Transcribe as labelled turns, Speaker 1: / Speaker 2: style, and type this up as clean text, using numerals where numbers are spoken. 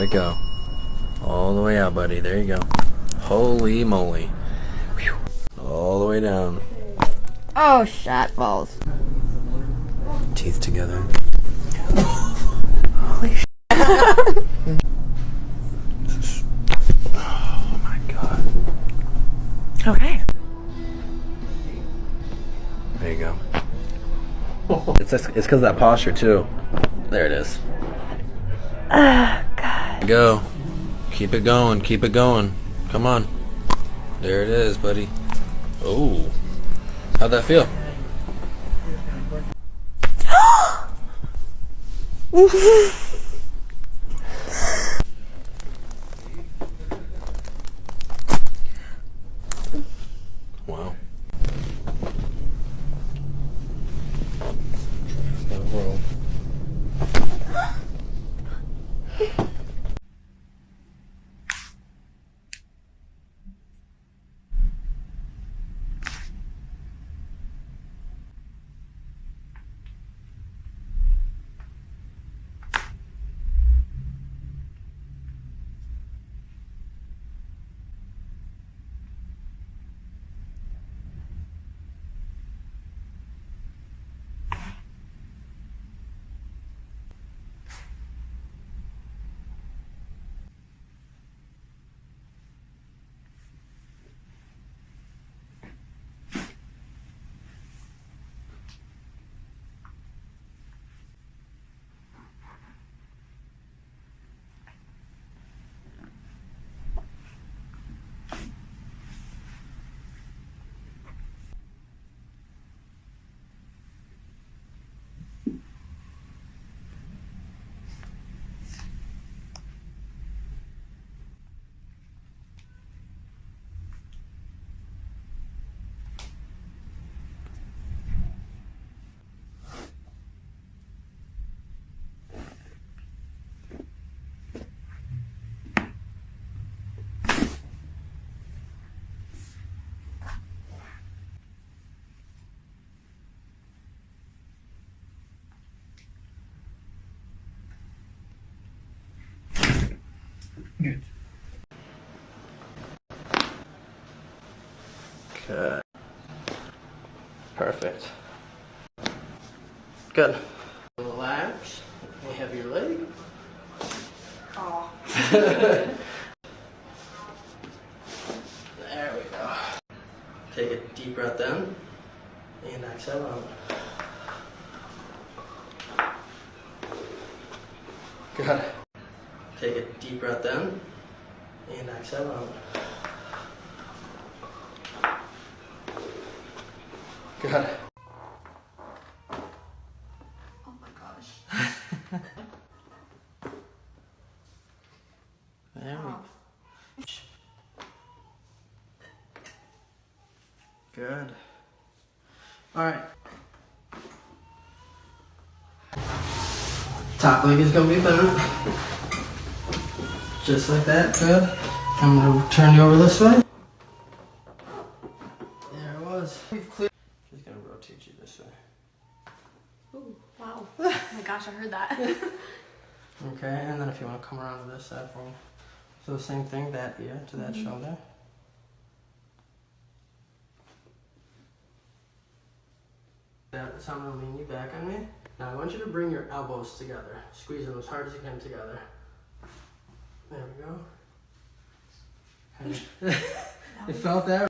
Speaker 1: it go. All the way out, buddy. There you go. Holy moly. Whew. All the way down.
Speaker 2: Oh, shot balls.
Speaker 1: Teeth together.
Speaker 2: Holy shit.
Speaker 1: Oh my god.
Speaker 2: Okay.
Speaker 1: There you go. It's because of that posture too. There it is.
Speaker 2: God.
Speaker 1: Go. Keep it going. Keep it going. Come on. There it is, buddy. Oh. How'd that feel? Wow. The world.
Speaker 3: Good.
Speaker 1: Good. Perfect. Good. Relax. You have your leg.
Speaker 2: Oh.
Speaker 1: There we go. Take a deep breath in and exhale out. Good. Take a deep breath in and exhale out. Good.
Speaker 2: Oh my gosh.
Speaker 1: There we go. Good. All right. Top leg is gonna be bent. Just like that. Good. I'm gonna turn you over this way. There it was. We've cleared. She's gonna rotate you this way.
Speaker 2: Ooh, wow. Oh my gosh, I heard that.
Speaker 1: Okay, and then if you want to come around to this side for me. So the same thing, that ear to that shoulder. That, so I'm going to lean you back on me. Now I want you to bring your elbows together. Squeeze them as hard as you can together. There we go. You felt that?